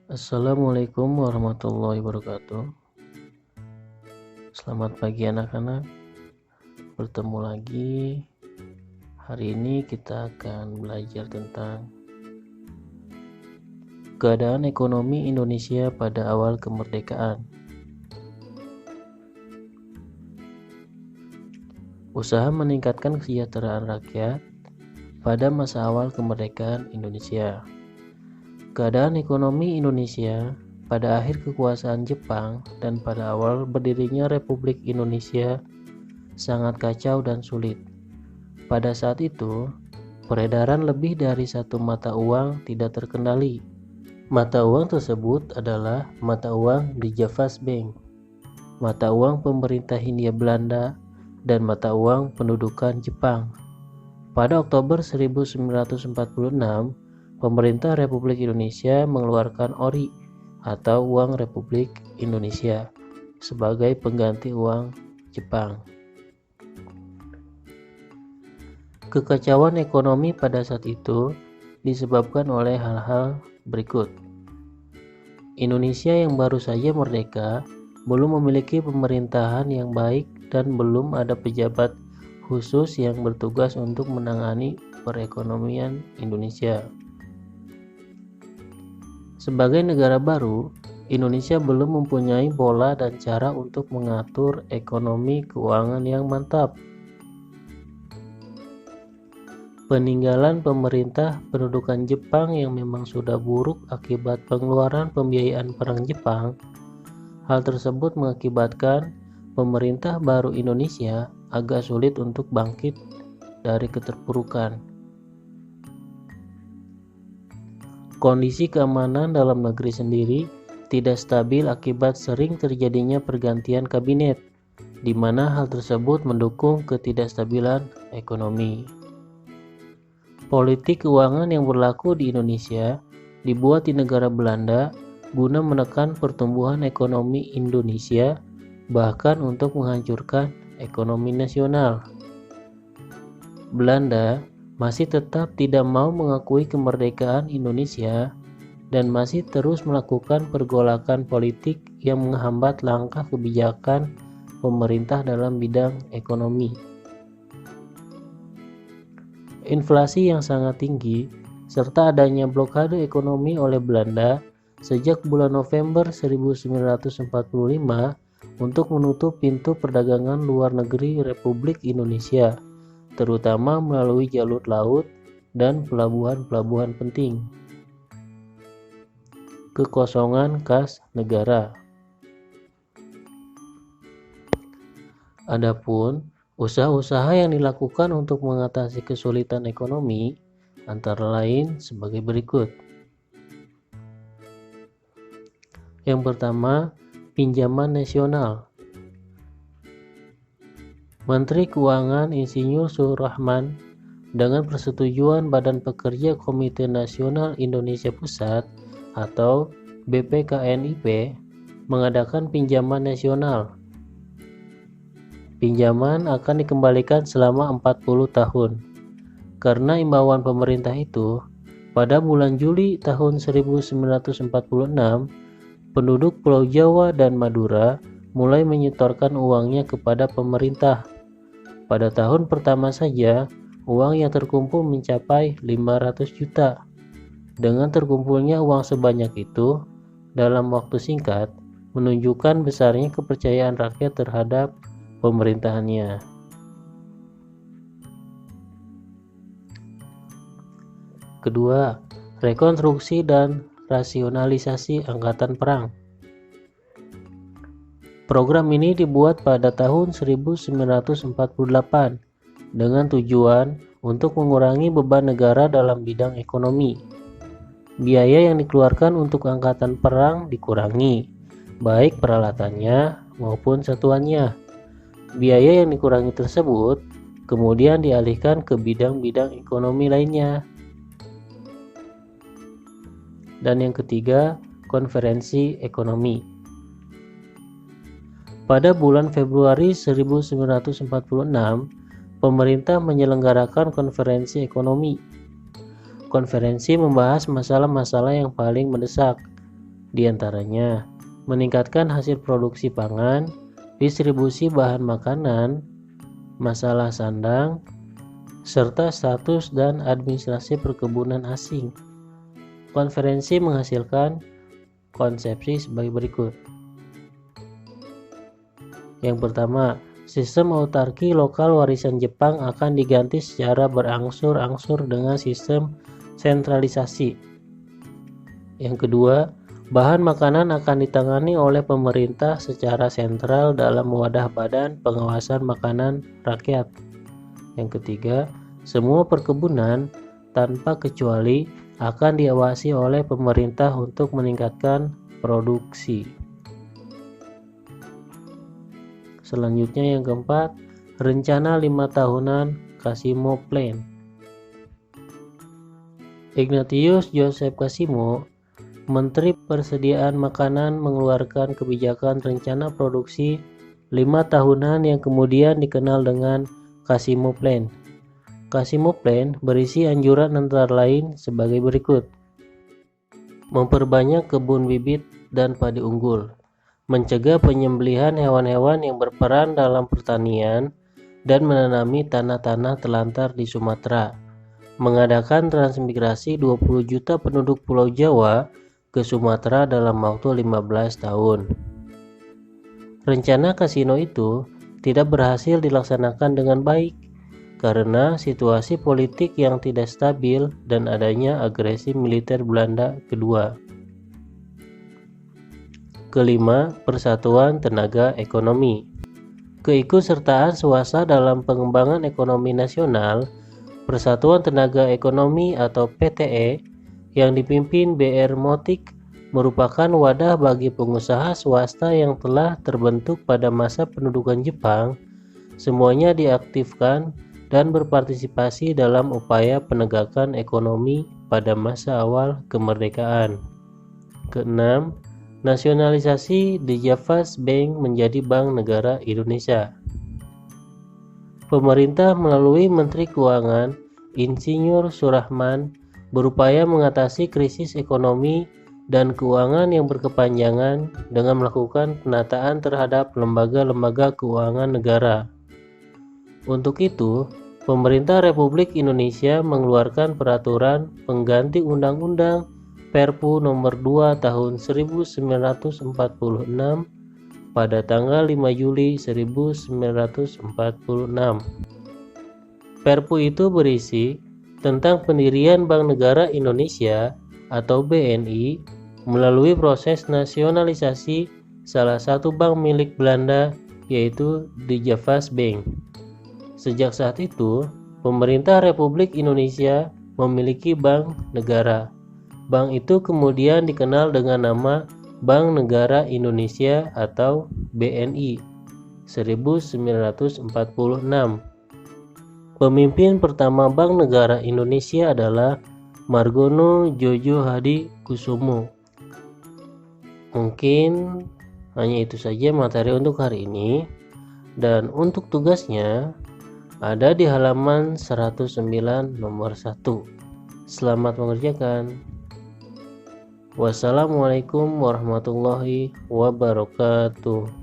Assalamualaikum warahmatullahi wabarakatuh. Selamat pagi anak-anak. Bertemu lagi. Hari ini kita akan belajar tentang keadaan ekonomi Indonesia pada awal kemerdekaan. Usaha meningkatkan kesejahteraan rakyat pada masa awal kemerdekaan Indonesia. Keadaan ekonomi Indonesia pada akhir kekuasaan Jepang dan pada awal berdirinya Republik Indonesia sangat kacau dan sulit. Pada saat itu, peredaran lebih dari satu mata uang tidak terkendali. Mata uang tersebut adalah mata uang di Javas Bank, mata uang pemerintah Hindia Belanda, dan mata uang pendudukan Jepang. Pada Oktober 1946, pemerintah Republik Indonesia mengeluarkan Ori atau uang Republik Indonesia sebagai pengganti uang Jepang. Kekacauan ekonomi pada saat itu disebabkan oleh hal-hal berikut. Indonesia yang baru saja merdeka belum memiliki pemerintahan yang baik dan belum ada pejabat khusus yang bertugas untuk menangani perekonomian Indonesia. Sebagai negara baru, Indonesia belum mempunyai pola dan cara untuk mengatur ekonomi keuangan yang mantap. Peninggalan pemerintah pendudukan Jepang yang memang sudah buruk akibat pengeluaran pembiayaan perang Jepang. Hal tersebut mengakibatkan pemerintah baru Indonesia agak sulit untuk bangkit dari keterpurukan. Kondisi keamanan dalam negeri sendiri tidak stabil akibat sering terjadinya pergantian kabinet, di mana hal tersebut mendukung ketidakstabilan ekonomi. Politik keuangan yang berlaku di Indonesia dibuat di negara Belanda guna menekan pertumbuhan ekonomi Indonesia, bahkan untuk menghancurkan ekonomi nasional. Belanda masih tetap tidak mau mengakui kemerdekaan Indonesia dan masih terus melakukan pergolakan politik yang menghambat langkah kebijakan pemerintah dalam bidang ekonomi. Inflasi yang sangat tinggi serta adanya blokade ekonomi oleh Belanda sejak bulan November 1945 untuk menutup pintu perdagangan luar negeri Republik Indonesia, terutama melalui jalur laut dan pelabuhan-pelabuhan penting. Kekosongan kas negara. Adapun usaha-usaha yang dilakukan untuk mengatasi kesulitan ekonomi antara lain sebagai berikut. Yang pertama, pinjaman nasional. Menteri Keuangan Insinyur Suharman dengan persetujuan Badan Pekerja Komite Nasional Indonesia Pusat atau BPKNIP mengadakan pinjaman nasional. Pinjaman akan dikembalikan selama 40 tahun. Karena imbauan pemerintah itu, pada bulan Juli tahun 1946, penduduk Pulau Jawa dan Madura mulai menyetorkan uangnya kepada pemerintah. Pada tahun pertama saja, uang yang terkumpul mencapai 500 juta. Dengan terkumpulnya uang sebanyak itu, dalam waktu singkat, menunjukkan besarnya kepercayaan rakyat terhadap pemerintahannya. Kedua, rekonstruksi dan rasionalisasi angkatan perang. Program ini dibuat pada tahun 1948 dengan tujuan untuk mengurangi beban negara dalam bidang ekonomi. Biaya yang dikeluarkan untuk angkatan perang dikurangi, baik peralatannya maupun satuannya. Biaya yang dikurangi tersebut kemudian dialihkan ke bidang-bidang ekonomi lainnya. Dan yang ketiga, konferensi ekonomi. Pada bulan Februari 1946, pemerintah menyelenggarakan konferensi ekonomi. Konferensi membahas masalah-masalah yang paling mendesak, Di antaranya, meningkatkan hasil produksi pangan, distribusi bahan makanan, masalah sandang, serta status dan administrasi perkebunan asing. Konferensi menghasilkan konsepsi sebagai berikut. Yang pertama, sistem autarki lokal warisan Jepang akan diganti secara berangsur-angsur dengan sistem sentralisasi. Yang kedua, bahan makanan akan ditangani oleh pemerintah secara sentral dalam wadah Badan Pengawasan Makanan Rakyat. Yang ketiga, semua perkebunan tanpa kecuali akan diawasi oleh pemerintah untuk meningkatkan produksi. Selanjutnya yang keempat, rencana 5 tahunan Casimo Plan. Ignatius Joseph Casimo, Menteri Persediaan Makanan, mengeluarkan kebijakan rencana produksi 5 tahunan yang kemudian dikenal dengan Casimo Plan. Casimo Plan berisi anjuran antara lain sebagai berikut. Memperbanyak kebun bibit dan padi unggul, mencegah penyembelihan hewan-hewan yang berperan dalam pertanian, dan menanami tanah-tanah telantar di Sumatera, mengadakan transmigrasi 20 juta penduduk Pulau Jawa ke Sumatera dalam waktu 15 tahun. Rencana kasino itu tidak berhasil dilaksanakan dengan baik karena situasi politik yang tidak stabil dan adanya agresi militer Belanda kedua. Kelima, persatuan tenaga ekonomi. Keikutsertaan swasta dalam pengembangan ekonomi nasional, Persatuan Tenaga Ekonomi atau PTE yang dipimpin BR Motik merupakan wadah bagi pengusaha swasta yang telah terbentuk pada masa pendudukan Jepang. Semuanya diaktifkan dan berpartisipasi dalam upaya penegakan ekonomi pada masa awal kemerdekaan. Keenam, nasionalisasi The Javas Bank menjadi Bank Negara Indonesia. Pemerintah melalui Menteri Keuangan Insinyur Surahman berupaya mengatasi krisis ekonomi dan keuangan yang berkepanjangan dengan melakukan penataan terhadap lembaga-lembaga keuangan negara. Untuk itu, pemerintah Republik Indonesia mengeluarkan peraturan pengganti Undang-Undang Perpu nomor 2 tahun 1946 pada tanggal 5 Juli 1946. Perpu itu berisi tentang pendirian Bank Negara Indonesia atau BNI melalui proses nasionalisasi salah satu bank milik Belanda yaitu The Javas Bank. Sejak saat itu, pemerintah Republik Indonesia memiliki bank negara. Bank itu kemudian dikenal dengan nama Bank Negara Indonesia atau BNI 1946. Pemimpin pertama Bank Negara Indonesia adalah Margono Jojo Hadi Kusumo. Mungkin hanya itu saja materi untuk hari ini, dan untuk tugasnya ada di halaman 109 nomor 1. Selamat mengerjakan. Wassalamualaikum warahmatullahi wabarakatuh.